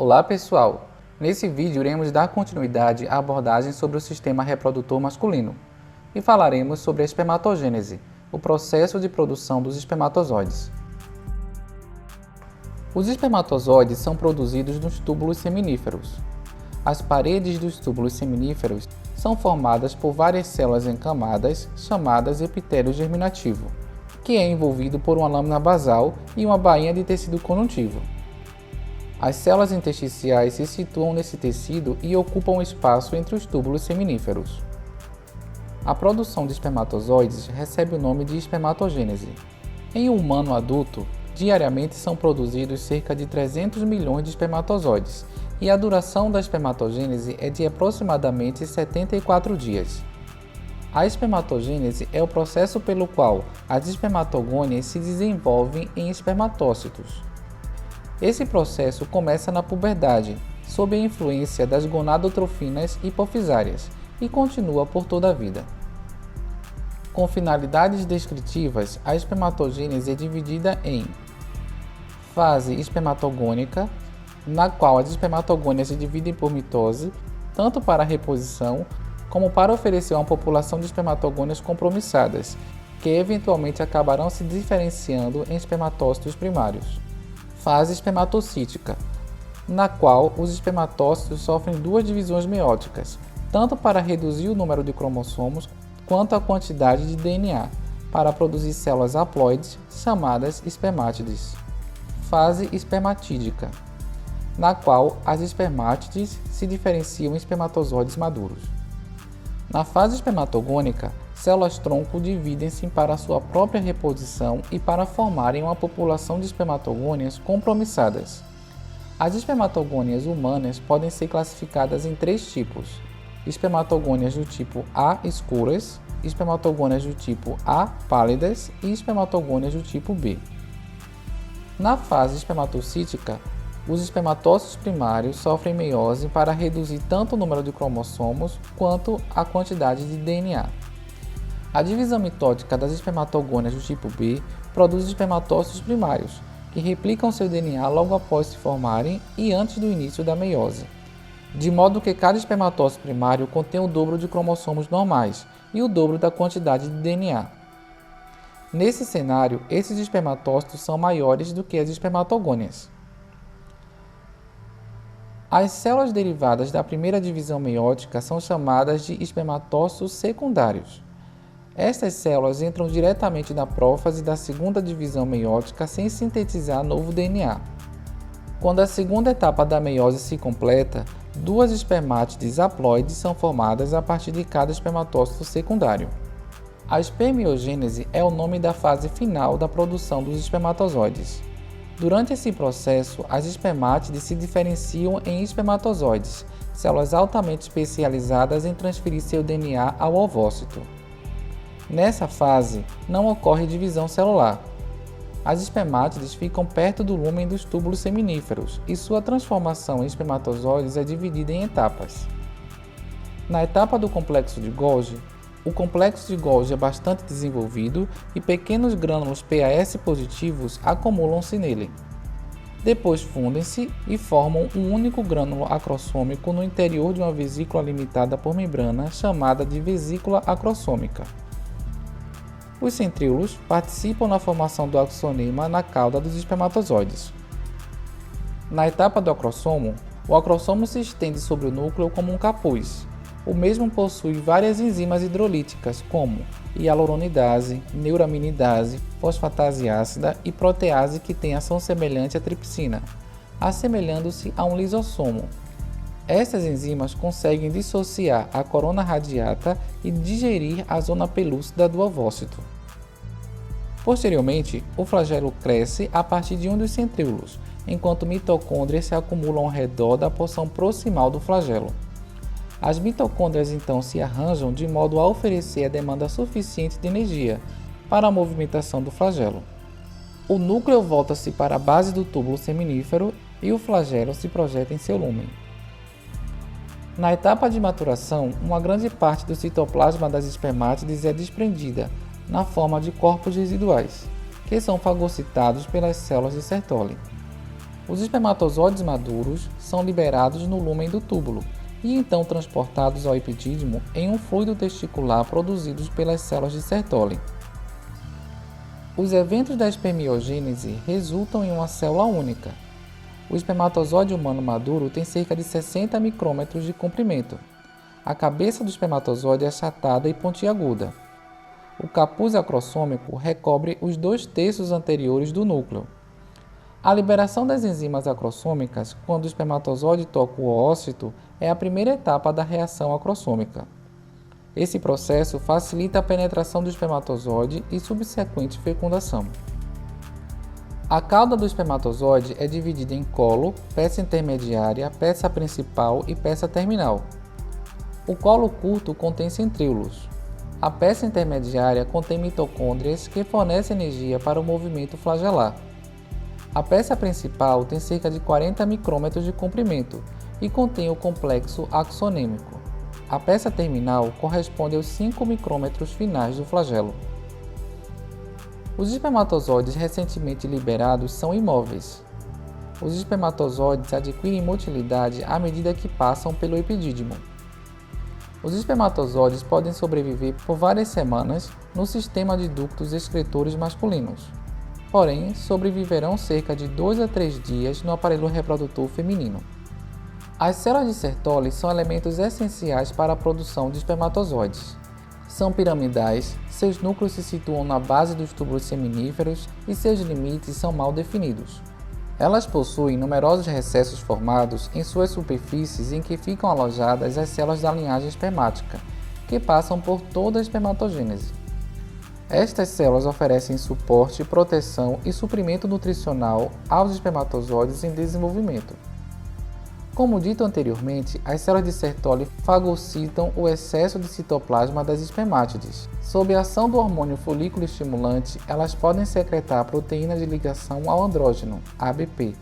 Olá pessoal, nesse vídeo iremos dar continuidade à abordagem sobre o sistema reprodutor masculino e falaremos sobre a espermatogênese, o processo de produção dos espermatozoides. Os espermatozoides são produzidos nos túbulos seminíferos. As paredes dos túbulos seminíferos são formadas por várias células encamadas chamadas epitélio germinativo, que é envolvido por uma lâmina basal e uma bainha de tecido conjuntivo. As células intersticiais se situam nesse tecido e ocupam espaço entre os túbulos seminíferos. A produção de espermatozoides recebe o nome de espermatogênese. Em um humano adulto, diariamente são produzidos cerca de 300 milhões de espermatozoides e a duração da espermatogênese é de aproximadamente 74 dias. A espermatogênese é o processo pelo qual as espermatogônias se desenvolvem em espermatócitos. Esse processo começa na puberdade, sob a influência das gonadotrofinas hipofisárias, e continua por toda a vida. Com finalidades descritivas, a espermatogênese é dividida em fase espermatogônica, na qual as espermatogônias se dividem por mitose, tanto para a reposição, como para oferecer uma população de espermatogônias compromissadas, que eventualmente acabarão se diferenciando em espermatócitos primários. Fase espermatocítica, na qual os espermatócitos sofrem duas divisões meióticas, tanto para reduzir o número de cromossomos quanto a quantidade de DNA, para produzir células haploides chamadas espermátides. Fase espermatídica, na qual as espermátides se diferenciam em espermatozoides maduros. Na fase espermatogônica, células-tronco dividem-se para sua própria reposição e para formarem uma população de espermatogônias compromissadas. As espermatogônias humanas podem ser classificadas em três tipos: espermatogônias do tipo A escuras, espermatogônias do tipo A pálidas e espermatogônias do tipo B. Na fase espermatocítica, os espermatócitos primários sofrem meiose para reduzir tanto o número de cromossomos quanto a quantidade de DNA. A divisão mitótica das espermatogônias do tipo B produz espermatócitos primários, que replicam seu DNA logo após se formarem e antes do início da meiose, de modo que cada espermatócito primário contém o dobro de cromossomos normais e o dobro da quantidade de DNA. Nesse cenário, esses espermatócitos são maiores do que as espermatogônias. As células derivadas da primeira divisão meiótica são chamadas de espermatócitos secundários. Estas células entram diretamente na prófase da segunda divisão meiótica sem sintetizar novo DNA. Quando a segunda etapa da meiose se completa, duas espermátides haploides são formadas a partir de cada espermatócito secundário. A espermiogênese é o nome da fase final da produção dos espermatozoides. Durante esse processo, as espermátides se diferenciam em espermatozoides, células altamente especializadas em transferir seu DNA ao ovócito. Nessa fase, não ocorre divisão celular. As espermátides ficam perto do lúmen dos túbulos seminíferos e sua transformação em espermatozoides é dividida em etapas. Na etapa do complexo de Golgi, o complexo de Golgi é bastante desenvolvido e pequenos grânulos PAS positivos acumulam-se nele. Depois fundem-se e formam um único grânulo acrossômico no interior de uma vesícula limitada por membrana chamada de vesícula acrossômica. Os centríolos participam na formação do axonema na cauda dos espermatozoides. Na etapa do acrossomo, o acrossomo se estende sobre o núcleo como um capuz. O mesmo possui várias enzimas hidrolíticas, como hialuronidase, neuraminidase, fosfatase ácida e protease que têm ação semelhante à tripsina, assemelhando-se a um lisossomo. Essas enzimas conseguem dissociar a corona radiata e digerir a zona pelúcida do ovócito. Posteriormente, o flagelo cresce a partir de um dos centríolos, enquanto mitocôndrias se acumulam ao redor da porção proximal do flagelo. As mitocôndrias então se arranjam de modo a oferecer a demanda suficiente de energia para a movimentação do flagelo. O núcleo volta-se para a base do túbulo seminífero e o flagelo se projeta em seu lúmen. Na etapa de maturação, uma grande parte do citoplasma das espermátides é desprendida na forma de corpos residuais, que são fagocitados pelas células de Sertoli. Os espermatozoides maduros são liberados no lúmen do túbulo e então transportados ao epidídimo em um fluido testicular produzido pelas células de Sertoli. Os eventos da espermiogênese resultam em uma célula única. O espermatozoide humano maduro tem cerca de 60 micrômetros de comprimento. A cabeça do espermatozoide é achatada e pontiaguda. O capuz acrossômico recobre os 2/3 anteriores do núcleo. A liberação das enzimas acrossômicas quando o espermatozoide toca o oócito é a primeira etapa da reação acrossômica. Esse processo facilita a penetração do espermatozoide e subsequente fecundação. A cauda do espermatozoide é dividida em colo, peça intermediária, peça principal e peça terminal. O colo curto contém centríolos. A peça intermediária contém mitocôndrias que fornecem energia para o movimento flagelar. A peça principal tem cerca de 40 micrômetros de comprimento e contém o complexo axonêmico. A peça terminal corresponde aos 5 micrômetros finais do flagelo. Os espermatozoides recentemente liberados são imóveis. Os espermatozoides adquirem motilidade à medida que passam pelo epidídimo. Os espermatozoides podem sobreviver por várias semanas no sistema de ductos excretores masculinos. Porém, sobreviverão cerca de 2 a 3 dias no aparelho reprodutor feminino. As células de Sertoli são elementos essenciais para a produção de espermatozoides. São piramidais, seus núcleos se situam na base dos túbulos seminíferos e seus limites são mal definidos. Elas possuem numerosos recessos formados em suas superfícies em que ficam alojadas as células da linhagem espermática, que passam por toda a espermatogênese. Estas células oferecem suporte, proteção e suprimento nutricional aos espermatozoides em desenvolvimento. Como dito anteriormente, as células de Sertoli fagocitam o excesso de citoplasma das espermátides. Sob a ação do hormônio folículo estimulante, elas podem secretar a proteína de ligação ao andrógeno, ABP,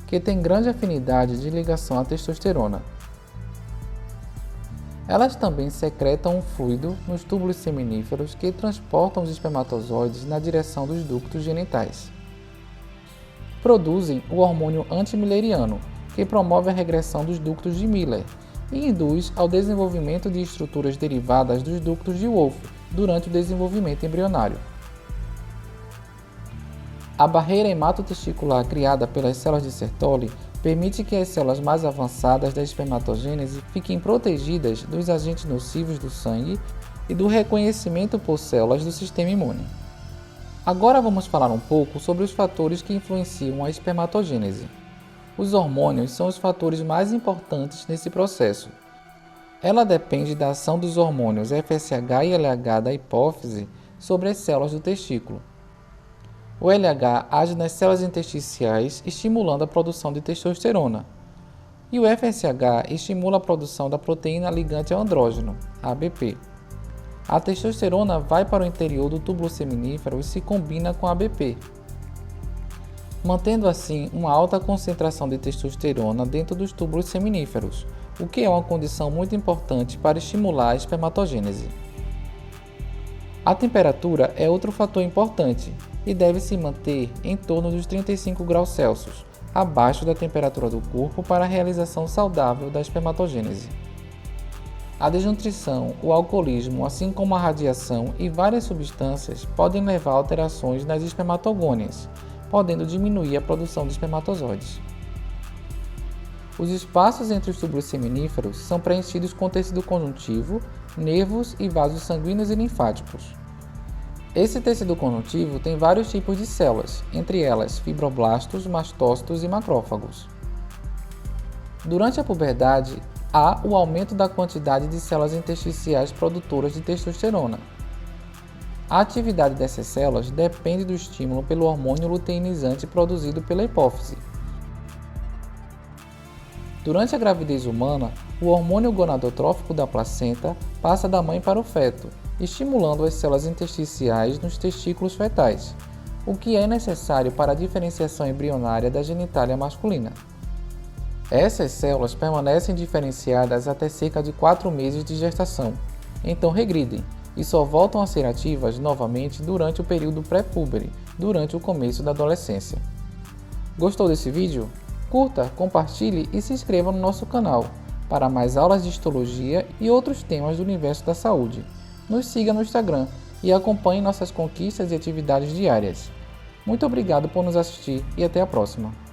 que tem grande afinidade de ligação à testosterona. Elas também secretam um fluido nos túbulos seminíferos que transportam os espermatozoides na direção dos ductos genitais. Produzem o hormônio antimilleriano, que promove a regressão dos ductos de Miller e induz ao desenvolvimento de estruturas derivadas dos ductos de Wolff durante o desenvolvimento embrionário. A barreira hematotesticular criada pelas células de Sertoli permite que as células mais avançadas da espermatogênese fiquem protegidas dos agentes nocivos do sangue e do reconhecimento por células do sistema imune. Agora vamos falar um pouco sobre os fatores que influenciam a espermatogênese. Os hormônios são os fatores mais importantes nesse processo. Ela depende da ação dos hormônios FSH e LH da hipófise sobre as células do testículo. O LH age nas células intersticiais, estimulando a produção de testosterona, e o FSH estimula a produção da proteína ligante ao andrógeno, ABP. A testosterona vai para o interior do túbulo seminífero e se combina com a ABP, mantendo assim uma alta concentração de testosterona dentro dos túbulos seminíferos, o que é uma condição muito importante para estimular a espermatogênese. A temperatura é outro fator importante e deve se manter em torno dos 35 graus Celsius, abaixo da temperatura do corpo para a realização saudável da espermatogênese. A desnutrição, o alcoolismo, assim como a radiação e várias substâncias podem levar a alterações nas espermatogônias, podendo diminuir a produção de espermatozoides. Os espaços entre os túbulos seminíferos são preenchidos com tecido conjuntivo, nervos e vasos sanguíneos e linfáticos. Esse tecido conjuntivo tem vários tipos de células, entre elas fibroblastos, mastócitos e macrófagos. Durante a puberdade, há o aumento da quantidade de células intersticiais produtoras de testosterona. A atividade dessas células depende do estímulo pelo hormônio luteinizante produzido pela hipófise. Durante a gravidez humana, o hormônio gonadotrófico da placenta passa da mãe para o feto, estimulando as células intersticiais nos testículos fetais, o que é necessário para a diferenciação embrionária da genitália masculina. Essas células permanecem diferenciadas até cerca de 4 meses de gestação, então regridem e só voltam a ser ativas novamente durante o período pré-púbere, durante o começo da adolescência. Gostou desse vídeo? Curta, compartilhe e se inscreva no nosso canal para mais aulas de histologia e outros temas do universo da saúde. Nos siga no Instagram e acompanhe nossas conquistas e atividades diárias. Muito obrigado por nos assistir e até a próxima.